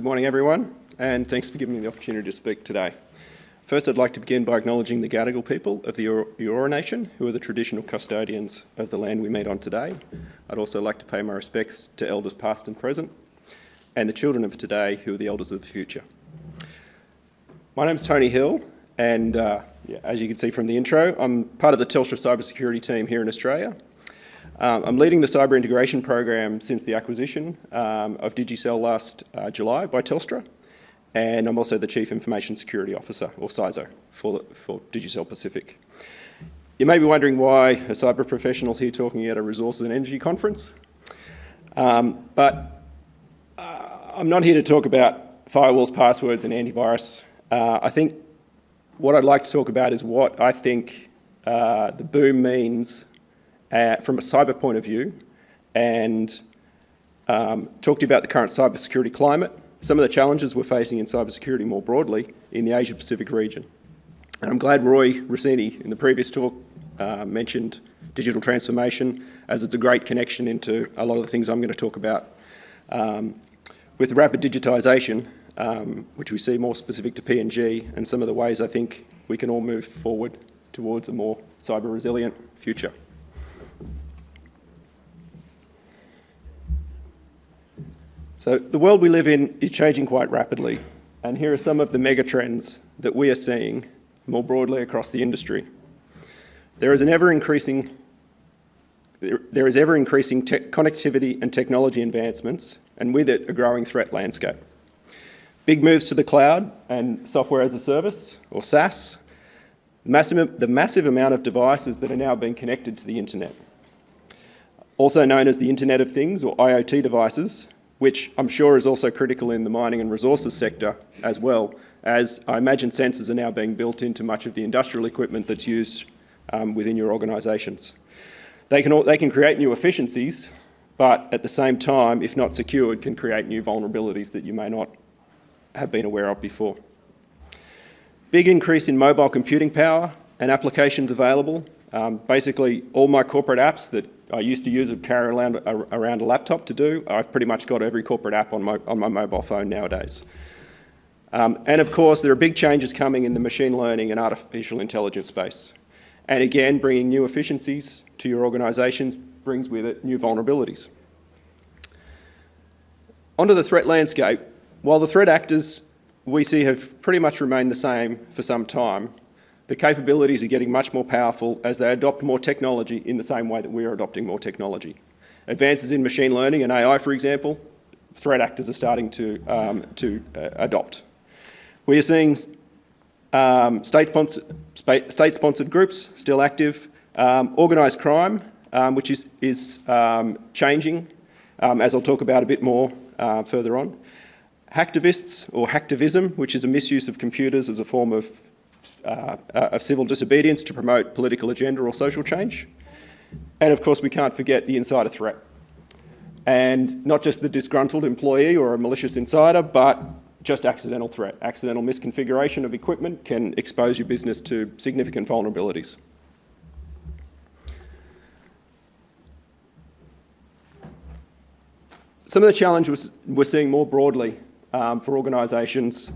morning, everyone, and thanks for giving me the opportunity to speak today. First, I'd like to begin by acknowledging the Gadigal people of the Eora Nation, who are the traditional custodians of the land we meet on today. I'd also like to pay my respects to elders past and present, and the children of today, who are the elders of the future. My name's Tony Hill, and as you can see from the intro, I'm part of the Telstra cybersecurity team here in Australia. I'm leading the cyber integration program since the acquisition of Digicel last July by Telstra, and I'm also the Chief Information Security Officer, or CISO, for Digicel Pacific. You may be wondering why a cyber professional's here talking at a resources and energy conference, but I'm not here to talk about firewalls, passwords and antivirus. I think what I'd like to talk about is what I think the boom means from a cyber point of view, and talk to you about the current cybersecurity climate, some of the challenges we're facing in cybersecurity more broadly in the Asia-Pacific region. And I'm glad Roy Rossini in the previous talk mentioned digital transformation, as it's a great connection into a lot of the things I'm going to talk about. With rapid digitisation, which we see more specific to PNG, and some of the ways I think we can all move forward towards a more cyber resilient future. So the world we live in is changing quite rapidly, and here are some of the mega trends that we are seeing more broadly across the industry. There is ever-increasing connectivity and technology advancements, and with it a growing threat landscape. Big moves to the cloud and software as a service, or SaaS, the massive amount of devices that are now being connected to the internet. Also known as the Internet of Things, or IoT devices, which I'm sure is also critical in the mining and resources sector as well, as I imagine sensors are now being built into much of the industrial equipment that's used within your organisations. They can create new efficiencies, but at the same time, if not secured, can create new vulnerabilities that you may not have been aware of before. Big increase in mobile computing power and applications available. Basically, all my corporate apps that I used to use and carry around a laptop to do, I've pretty much got every corporate app on my mobile phone nowadays. And of course, there are big changes coming in the machine learning and artificial intelligence space. And again, bringing new efficiencies to your organisations brings with it new vulnerabilities. Onto the threat landscape. While the threat actors we see have pretty much remained the same for some time, the capabilities are getting much more powerful as they adopt more technology in the same way that we are adopting more technology. Advances in machine learning and AI, for example, threat actors are starting to adopt. We are seeing state-sponsored groups still active, organised crime, which is changing, as I'll talk about a bit more further on. Hacktivists, or hacktivism, which is a misuse of computers as a form of civil disobedience to promote political agenda or social change. And of course, we can't forget the insider threat. And not just the disgruntled employee or a malicious insider, but just accidental threat. Accidental misconfiguration of equipment can expose your business to significant vulnerabilities. Some of the challenges we're seeing more broadly for organisations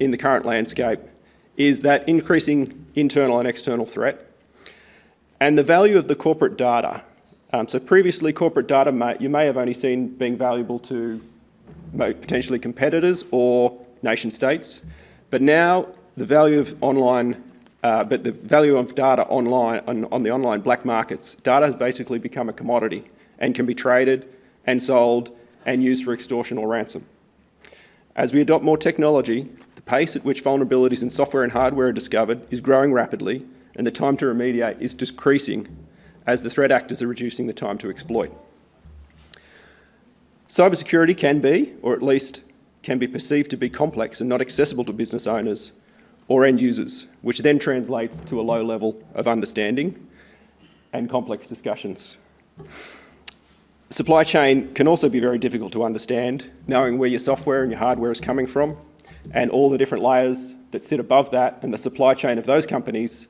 in the current landscape is that increasing internal and external threat and the value of the corporate data. So previously, corporate data you may have only seen being valuable to potentially competitors or nation states, but now the value of data online on the online black markets, data has basically become a commodity and can be traded and sold and used for extortion or ransom. As we adopt more technology, the pace at which vulnerabilities in software and hardware are discovered is growing rapidly, and the time to remediate is decreasing as the threat actors are reducing the time to exploit. Cybersecurity can be, or at least can be perceived to be complex and not accessible to business owners or end users, which then translates to a low level of understanding and complex discussions. Supply chain can also be very difficult to understand, knowing where your software and your hardware is coming from, and all the different layers that sit above that, and the supply chain of those companies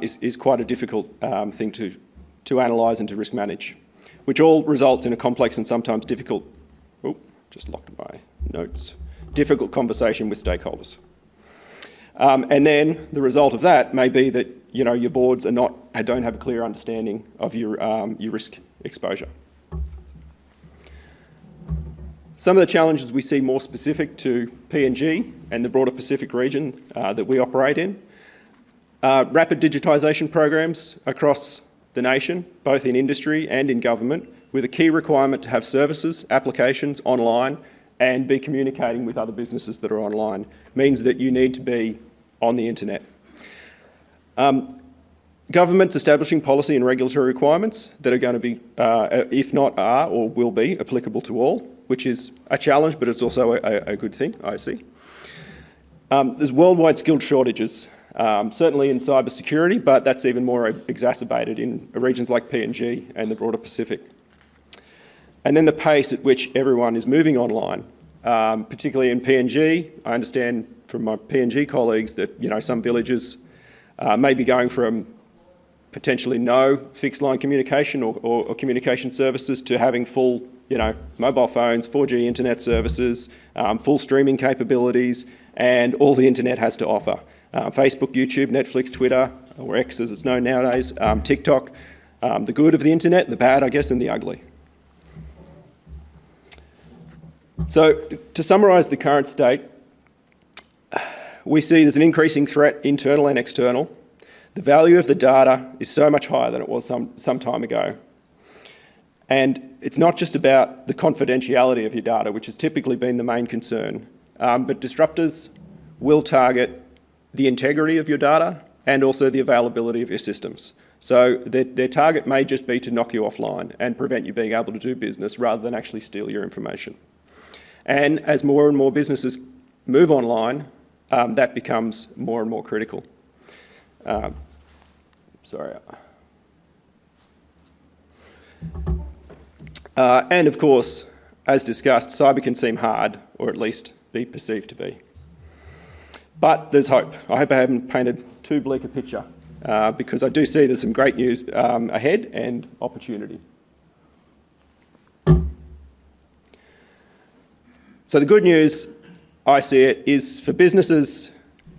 is quite a difficult thing to analyse and to risk manage, which all results in a complex and sometimes difficult, just locked my notes, difficult conversation with stakeholders. And then the result of that may be that your boards don't have a clear understanding of your risk exposure. Some of the challenges we see more specific to PNG and the broader Pacific region that we operate in. Rapid digitisation programs across the nation, both in industry and in government, with a key requirement to have services, applications online and be communicating with other businesses that are online, means that you need to be on the internet. Governments establishing policy and regulatory requirements that are going to be, if not are or will be, applicable to all, which is a challenge, but it's also a good thing, I see. There's worldwide skilled shortages, certainly in cybersecurity, but that's even more exacerbated in regions like PNG and the broader Pacific. And then the pace at which everyone is moving online, particularly in PNG. I understand from my PNG colleagues that some villages may be going from potentially no fixed line communication or communication services to having full mobile phones, 4G internet services, full streaming capabilities, and all the internet has to offer. Facebook, YouTube, Netflix, Twitter, or X as it's known nowadays, TikTok, the good of the internet, the bad, I guess, and the ugly. So to summarise the current state, we see there's an increasing threat, internal and external. The value of the data is so much higher than it was some time ago. And it's not just about the confidentiality of your data, which has typically been the main concern, but disruptors will target the integrity of your data and also the availability of your systems. So their target may just be to knock you offline and prevent you being able to do business rather than actually steal your information. And as more and more businesses move online, that becomes more and more critical. And of course, as discussed, cyber can seem hard, or at least be perceived to be. But there's hope. I hope I haven't painted too bleak a picture, because I do see there's some great news ahead and opportunity. So the good news, I see it, is for businesses,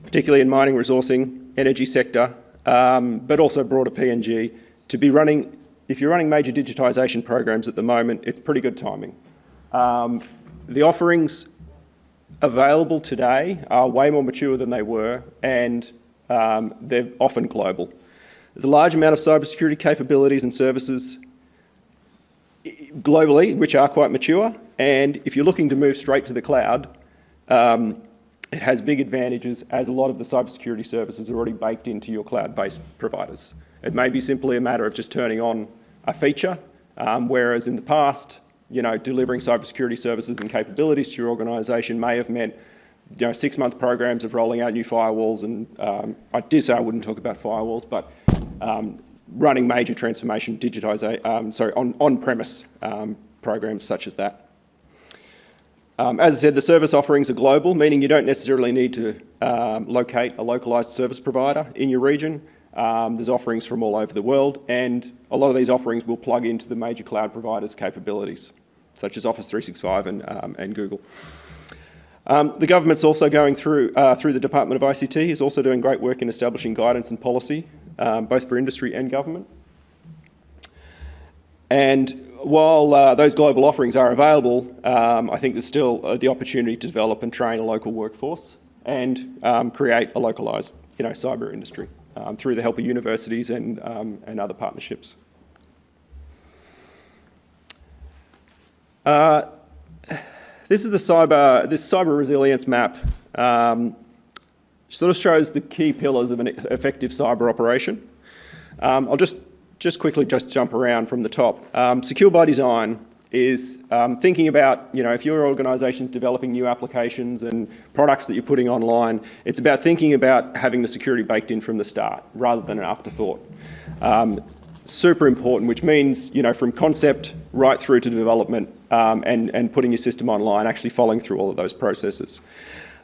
particularly in mining, resourcing, energy sector, but also broader PNG, to be running. If you're running major digitisation programs at the moment, it's pretty good timing. The offerings available today are way more mature than they were, and they're often global. There's a large amount of cybersecurity capabilities and services globally, which are quite mature, and if you're looking to move straight to the cloud, it has big advantages, as a lot of the cybersecurity services are already baked into your cloud-based providers. It may be simply a matter of just turning on a feature, whereas in the past, delivering cybersecurity services and capabilities to your organisation may have meant 6-month programs of rolling out new firewalls, and I did say I wouldn't talk about firewalls, but running major transformation on-premise programs such as that. As I said, the service offerings are global, meaning you don't necessarily need to locate a localised service provider in your region. There's offerings from all over the world, and a lot of these offerings will plug into the major cloud providers' capabilities, such as Office 365 and Google. The government's also going through the Department of ICT, is also doing great work in establishing guidance and policy, both for industry and government. And while those global offerings are available, I think there's still the opportunity to develop and train a local workforce and create a localised cyber industry through the help of universities and other partnerships. This is this cyber resilience map. Sort of shows the key pillars of an effective cyber operation. I'll just quickly jump around from the top. Secure by design is thinking about, if your organisation's developing new applications and products that you're putting online, it's about thinking about having the security baked in from the start rather than an afterthought. Super important, which means, from concept right through to development and putting your system online, actually following through all of those processes.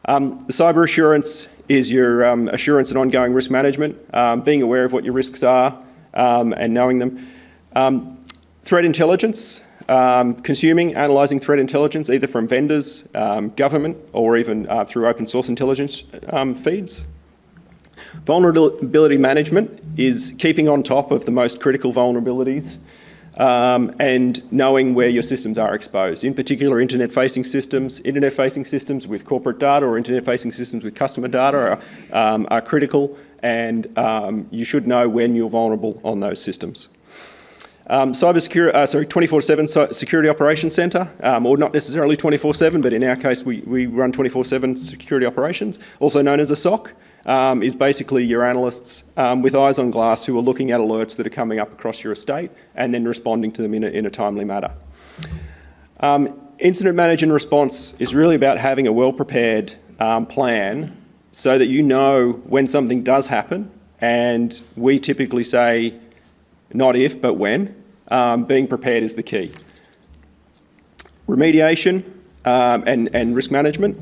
The cyber assurance is your assurance and ongoing risk management, being aware of what your risks are and knowing them. Threat intelligence consuming, analysing threat intelligence either from vendors, government, or even through open source intelligence feeds. Vulnerability management is keeping on top of the most critical vulnerabilities and knowing where your systems are exposed. In particular, internet-facing systems with corporate data or internet-facing systems with customer data are critical, and you should know when you're vulnerable on those systems. 24/7 Security Operations Centre, or not necessarily 24/7, but in our case we run 24/7 security operations, also known as a SOC, is basically your analysts with eyes on glass who are looking at alerts that are coming up across your estate and then responding to them in a timely manner. Incident management response is really about having a well-prepared plan so that you know when something does happen, and we typically say not if, but when. Being prepared is the key. Remediation and risk management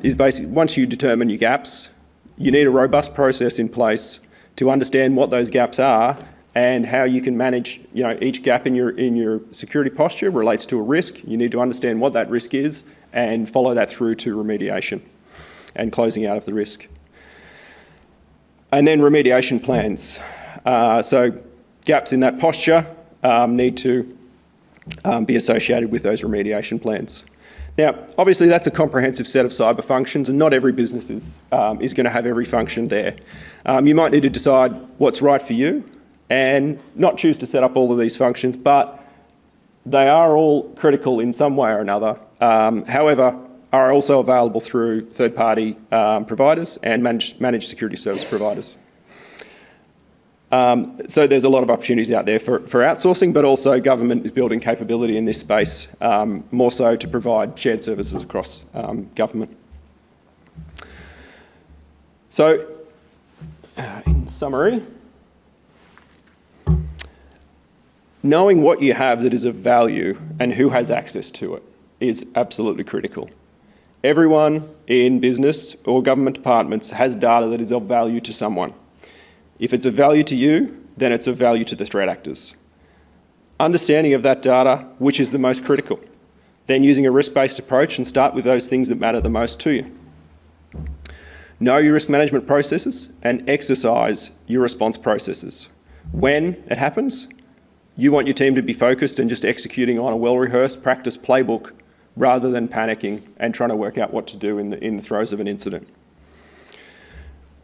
is basically, once you determine your gaps, you need a robust process in place to understand what those gaps are and how you can manage, each gap in your security posture relates to a risk. You need to understand what that risk is and follow that through to remediation and closing out of the risk. And then remediation plans. So gaps in that posture need to be associated with those remediation plans. Now, obviously that's a comprehensive set of cyber functions, and not every business is going to have every function there. You might need to decide what's right for you and not choose to set up all of these functions, but they are all critical in some way or another. However, are also available through third-party providers and managed security service providers. So there's a lot of opportunities out there for outsourcing, but also government is building capability in this space, more so to provide shared services across government. So, in summary, knowing what you have that is of value and who has access to it is absolutely critical. Everyone in business or government departments has data that is of value to someone. If it's of value to you, then it's of value to the threat actors. Understanding of that data, which is the most critical. Then using a risk-based approach and start with those things that matter the most to you. Know your risk management processes and exercise your response processes. When it happens, you want your team to be focused and just executing on a well-rehearsed practice playbook rather than panicking and trying to work out what to do in the throes of an incident.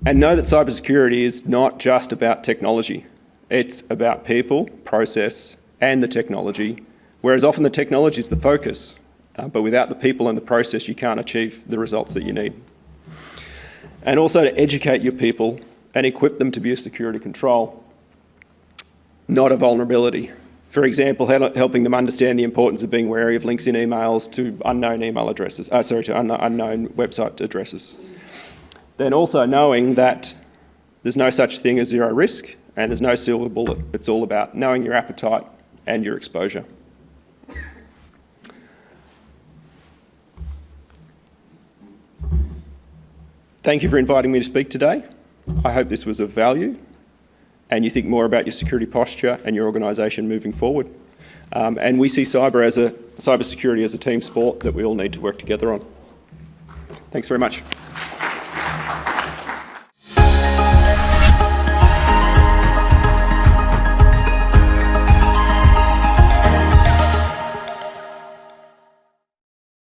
And know that cybersecurity is not just about technology. It's about people, process, and the technology, whereas often the technology is the focus, but without the people and the process, you can't achieve the results that you need. And also to educate your people and equip them to be a security control, not a vulnerability. For example, helping them understand the importance of being wary of links in emails to unknown email addresses, to unknown website addresses. Then also knowing that there's no such thing as zero risk and there's no silver bullet. It's all about knowing your appetite and your exposure. Thank you for inviting me to speak today. I hope this was of value and you think more about your security posture and your organisation moving forward. And we see cybersecurity as a team sport that we all need to work together on. Thanks very much.